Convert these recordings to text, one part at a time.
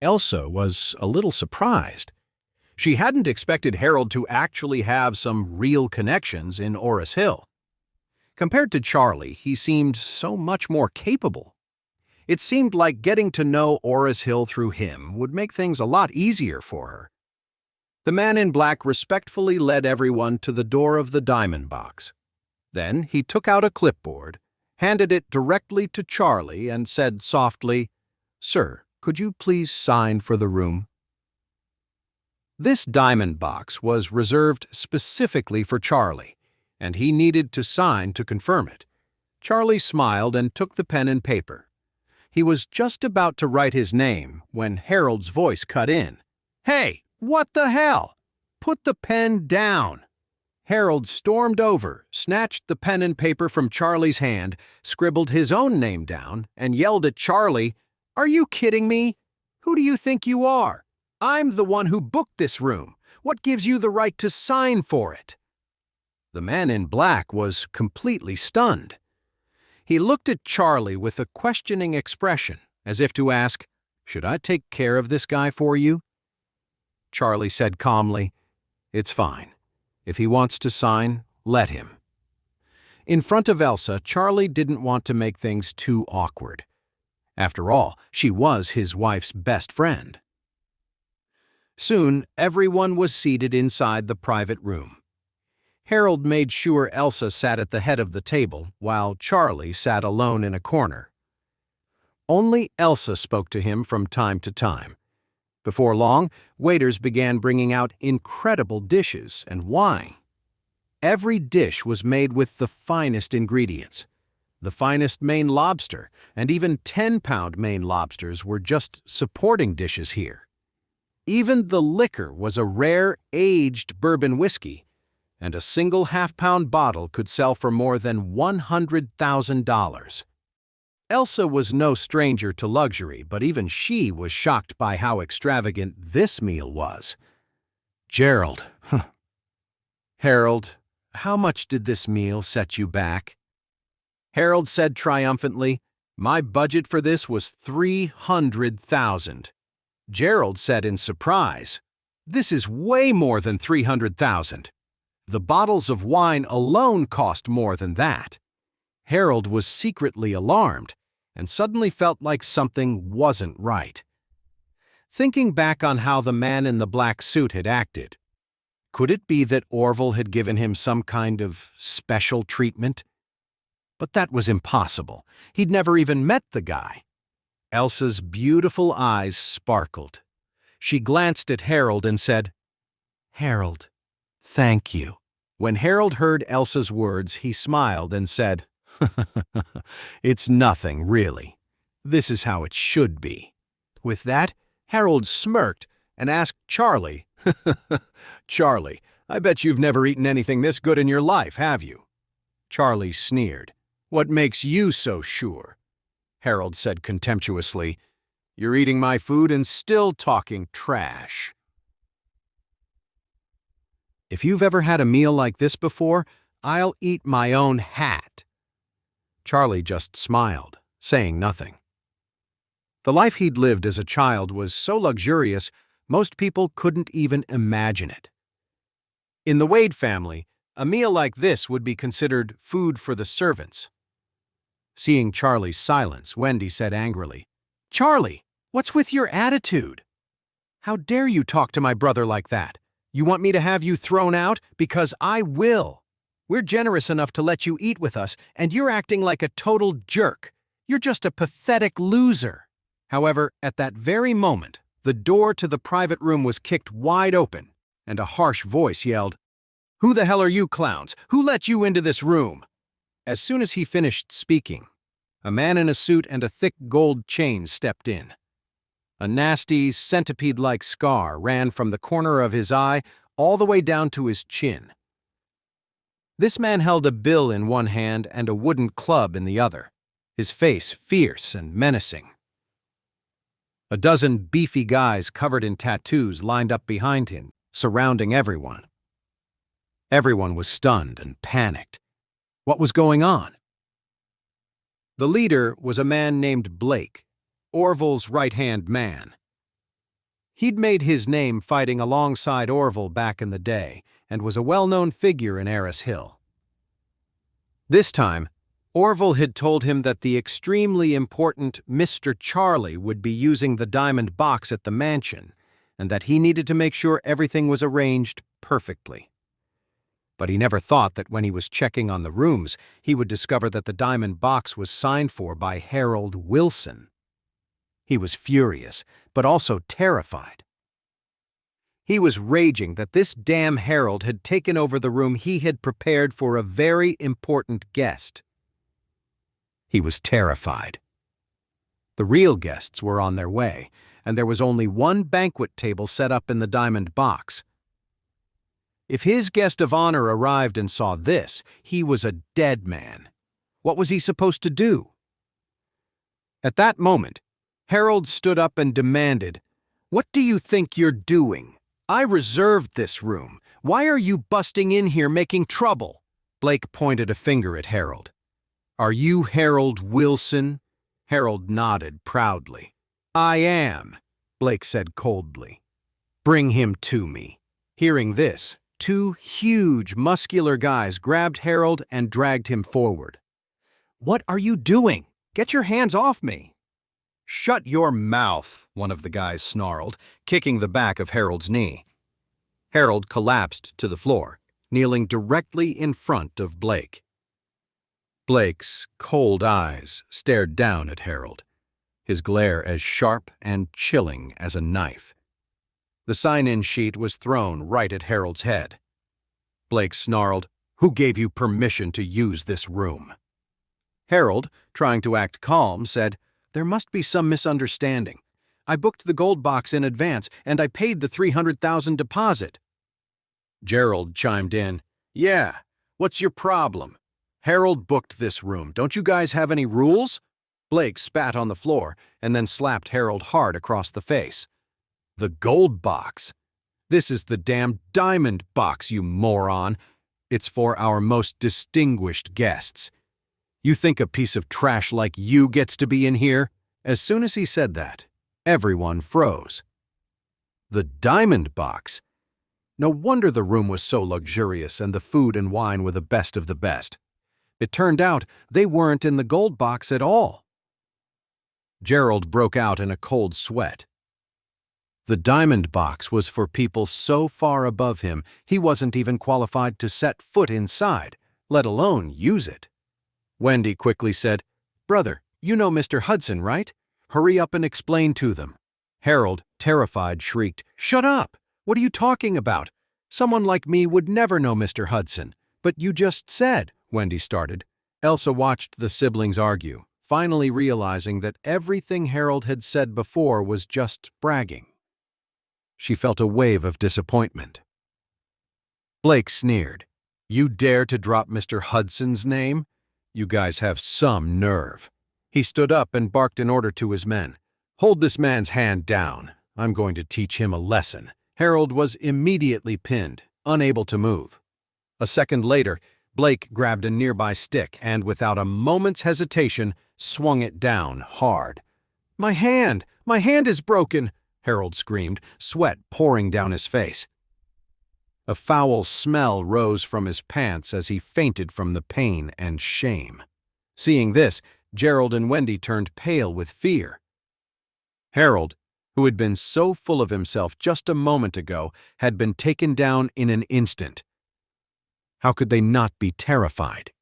Elsa was a little surprised. She hadn't expected Harold to actually have some real connections in Orris Hill. Compared to Charlie, he seemed so much more capable. It seemed like getting to know Orris Hill through him would make things a lot easier for her. The man in black respectfully led everyone to the door of the diamond box. Then he took out a clipboard, handed it directly to Charlie, and said softly, "Sir, could you please sign for the room?" This diamond box was reserved specifically for Charlie, and he needed to sign to confirm it. Charlie smiled and took the pen and paper. He was just about to write his name when Harold's voice cut in. "Hey, what the hell? Put the pen down!" Harold stormed over, snatched the pen and paper from Charlie's hand, scribbled his own name down, and yelled at Charlie, "Are you kidding me? Who do you think you are? I'm the one who booked this room. What gives you the right to sign for it?" The man in black was completely stunned. He looked at Charlie with a questioning expression, as if to ask, "Should I take care of this guy for you?" Charlie said calmly, "It's fine. If he wants to sign, let him." In front of Elsa, Charlie didn't want to make things too awkward. After all, she was his wife's best friend. Soon, everyone was seated inside the private room. Harold made sure Elsa sat at the head of the table, while Charlie sat alone in a corner. Only Elsa spoke to him from time to time. Before long, waiters began bringing out incredible dishes and wine. Every dish was made with the finest ingredients. The finest Maine lobster, and even 10-pound Maine lobsters were just supporting dishes here. Even the liquor was a rare, aged bourbon whiskey, and a single half-pound bottle could sell for more than $100,000. Elsa was no stranger to luxury, but even she was shocked by how extravagant this meal was. "Gerald, Harold, how much did this meal set you back?" Harold said triumphantly, "My budget for this was $300,000. Gerald said in surprise, "This is way more than $300,000. The bottles of wine alone cost more than that." Harold was secretly alarmed and suddenly felt like something wasn't right. Thinking back on how the man in the black suit had acted, could it be that Orville had given him some kind of special treatment? But that was impossible. He'd never even met the guy. Elsa's beautiful eyes sparkled. She glanced at Harold and said, "Harold, thank you." When Harold heard Elsa's words, he smiled and said, "It's nothing, really. This is how it should be." With that, Harold smirked and asked Charlie, "Charlie, I bet you've never eaten anything this good in your life, have you?" Charlie sneered. "What makes you so sure?" Harold said contemptuously, "You're eating my food and still talking trash." If you've ever had a meal like this before, I'll eat my own hat. Charlie just smiled, saying nothing. The life he'd lived as a child was so luxurious, most people couldn't even imagine it. In the Wade family, a meal like this would be considered food for the servants. Seeing Charlie's silence, Wendy said angrily, "Charlie, what's with your attitude? How dare you talk to my brother like that? You want me to have you thrown out? Because I will. We're generous enough to let you eat with us, and you're acting like a total jerk. You're just a pathetic loser." However, at that very moment, the door to the private room was kicked wide open, and a harsh voice yelled, "Who the hell are you clowns? Who let you into this room?" As soon as he finished speaking, a man in a suit and a thick gold chain stepped in. A nasty, centipede-like scar ran from the corner of his eye all the way down to his chin. This man held a bill in one hand and a wooden club in the other, his face fierce and menacing. A dozen beefy guys covered in tattoos lined up behind him, surrounding everyone. Everyone was stunned and panicked. What was going on? The leader was a man named Blake, Orville's right-hand man. He'd made his name fighting alongside Orville back in the day and was a well-known figure in Heir's Hill. This time, Orville had told him that the extremely important Mr. Charlie would be using the diamond box at the mansion and that he needed to make sure everything was arranged perfectly. But he never thought that when he was checking on the rooms, he would discover that the diamond box was signed for by Harold Wilson. He was furious, but also terrified. He was raging that this damn Harold had taken over the room he had prepared for a very important guest. He was terrified. The real guests were on their way, and there was only one banquet table set up in the diamond box. If his guest of honor arrived and saw this, he was a dead man. What was he supposed to do? At that moment, Harold stood up and demanded, "What do you think you're doing? I reserved this room. Why are you busting in here making trouble?" Blake pointed a finger at Harold. "Are you Harold Wilson?" Harold nodded proudly. "I am," Blake said coldly. "Bring him to me." Hearing this, two huge, muscular guys grabbed Harold and dragged him forward. "What are you doing? Get your hands off me!" "Shut your mouth," one of the guys snarled, kicking the back of Harold's knee. Harold collapsed to the floor, kneeling directly in front of Blake. Blake's cold eyes stared down at Harold, his glare as sharp and chilling as a knife. The sign-in sheet was thrown right at Harold's head. Blake snarled, "Who gave you permission to use this room?" Harold, trying to act calm, said, "There must be some misunderstanding. I booked the gold box in advance, and I paid the $300,000 deposit." Gerald chimed in, "Yeah, what's your problem? Harold booked this room. Don't you guys have any rules?" Blake spat on the floor and then slapped Harold hard across the face. "The gold box? This is the damn diamond box, you moron. It's for our most distinguished guests. You think a piece of trash like you gets to be in here?" As soon as he said that, everyone froze. The diamond box? No wonder the room was so luxurious and the food and wine were the best of the best. It turned out they weren't in the gold box at all. Gerald broke out in a cold sweat. The diamond box was for people so far above him he wasn't even qualified to set foot inside, let alone use it. Wendy quickly said, "Brother, you know Mr. Hudson, right? Hurry up and explain to them." Harold, terrified, shrieked, "Shut up! What are you talking about? Someone like me would never know Mr. Hudson." "But you just said," Wendy started. Elsa watched the siblings argue, finally realizing that everything Harold had said before was just bragging. She felt a wave of disappointment. Blake sneered, "You dare to drop Mr. Hudson's name? You guys have some nerve." He stood up and barked an order to his men. "Hold this man's hand down. I'm going to teach him a lesson." Harold was immediately pinned, unable to move. A second later, Blake grabbed a nearby stick and, without a moment's hesitation, swung it down hard. My hand is broken!" Harold screamed, sweat pouring down his face. A foul smell rose from his pants as he fainted from the pain and shame. Seeing this, Gerald and Wendy turned pale with fear. Harold, who had been so full of himself just a moment ago, had been taken down in an instant. How could they not be terrified?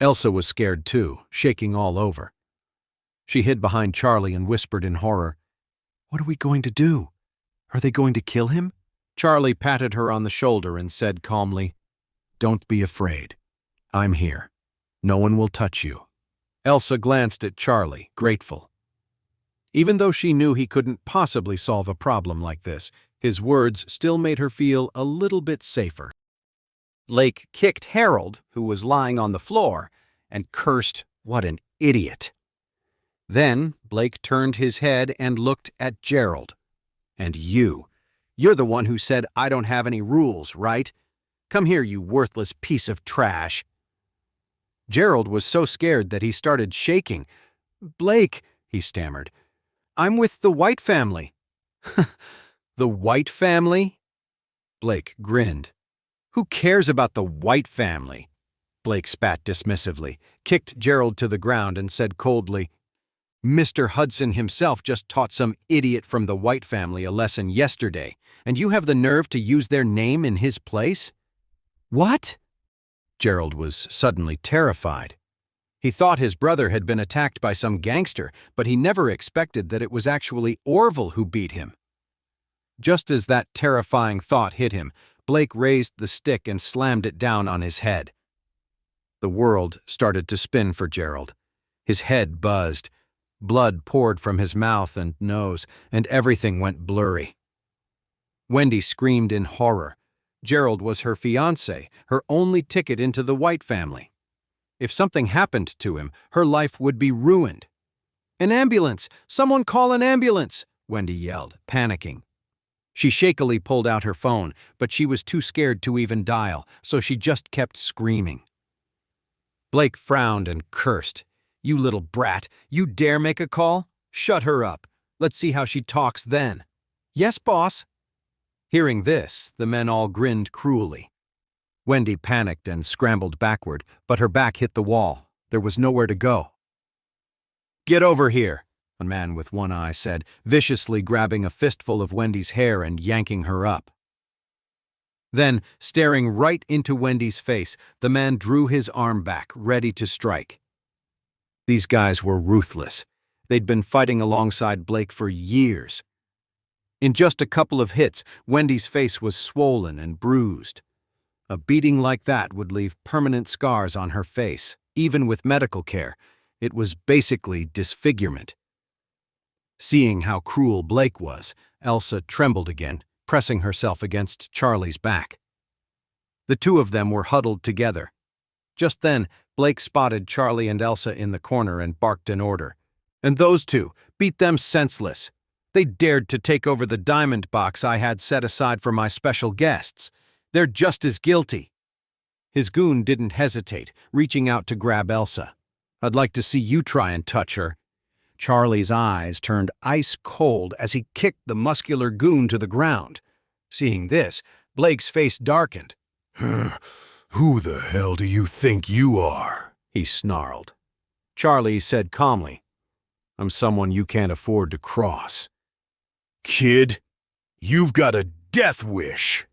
Elsa was scared too, shaking all over. She hid behind Charlie and whispered in horror, "What are we going to do? Are they going to kill him?" Charlie patted her on the shoulder and said calmly, "Don't be afraid. I'm here. No one will touch you." Elsa glanced at Charlie, grateful. Even though she knew he couldn't possibly solve a problem like this, his words still made her feel a little bit safer. Blake kicked Harold, who was lying on the floor, and cursed, "What an idiot." Then Blake turned his head and looked at Gerald. "And you're the one who said I don't have any rules, right? Come here, you worthless piece of trash." Gerald was so scared that he started shaking. "Blake," he stammered, "I'm with the White family." The White family? Blake grinned. Who cares about the White family? Blake spat dismissively, kicked Gerald to the ground, and said coldly, Mr. Hudson himself just taught some idiot from the White family a lesson yesterday, and you have the nerve to use their name in his place? What? Gerald was suddenly terrified. He thought his brother had been attacked by some gangster, but he never expected that it was actually Orville who beat him. Just as that terrifying thought hit him, Blake raised the stick and slammed it down on his head. The world started to spin for Gerald. His head buzzed. Blood poured from his mouth and nose, and everything went blurry. Wendy screamed in horror. Gerald was her fiancé, her only ticket into the White family. If something happened to him, her life would be ruined. An ambulance! Someone call an ambulance! Wendy yelled, panicking. She shakily pulled out her phone, but she was too scared to even dial, so she just kept screaming. Blake frowned and cursed. You little brat, you dare make a call? Shut her up. Let's see how she talks then. Yes, boss. Hearing this, the men all grinned cruelly. Wendy panicked and scrambled backward, but her back hit the wall. There was nowhere to go. Get over here, a man with one eye said, viciously grabbing a fistful of Wendy's hair and yanking her up. Then, staring right into Wendy's face, the man drew his arm back, ready to strike. These guys were ruthless. They'd been fighting alongside Blake for years. In just a couple of hits, Wendy's face was swollen and bruised. A beating like that would leave permanent scars on her face. Even with medical care, it was basically disfigurement. Seeing how cruel Blake was, Elsa trembled again, pressing herself against Charlie's back. The two of them were huddled together. Just then, Blake spotted Charlie and Elsa in the corner and barked an order. And those two, beat them senseless. They dared to take over the diamond box I had set aside for my special guests. They're just as guilty. His goon didn't hesitate, reaching out to grab Elsa. I'd like to see you try and touch her. Charlie's eyes turned ice cold as he kicked the muscular goon to the ground. Seeing this, Blake's face darkened. Who the hell do you think you are? He snarled. Charlie said calmly, I'm someone you can't afford to cross. Kid, you've got a death wish.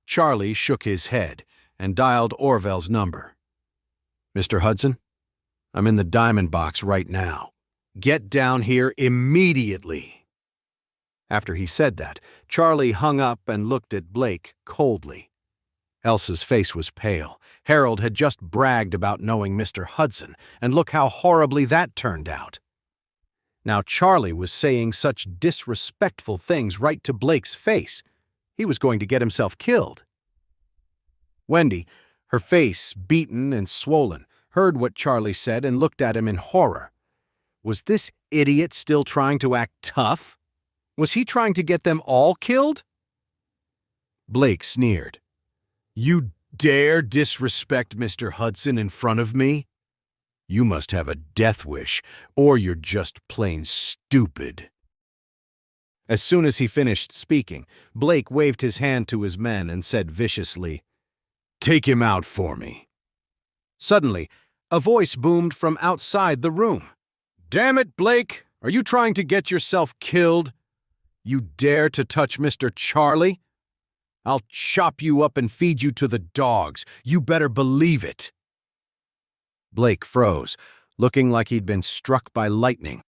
Charlie shook his head and dialed Orville's number. Mr. Hudson, I'm in the diamond box right now. Get down here immediately. After he said that, Charlie hung up and looked at Blake coldly. Elsa's face was pale. Harold had just bragged about knowing Mr. Hudson, and look how horribly that turned out. Now Charlie was saying such disrespectful things right to Blake's face. He was going to get himself killed. Wendy, her face beaten and swollen, heard what Charlie said and looked at him in horror. Was this idiot still trying to act tough? Was he trying to get them all killed? Blake sneered. You dare disrespect Mr. Hudson in front of me? You must have a death wish, or you're just plain stupid. As soon as he finished speaking, Blake waved his hand to his men and said viciously, Take him out for me. Suddenly, a voice boomed from outside the room. Damn it, Blake! Are you trying to get yourself killed? You dare to touch Mr. Charlie? I'll chop you up and feed you to the dogs. You better believe it. Blake froze, looking like he'd been struck by lightning.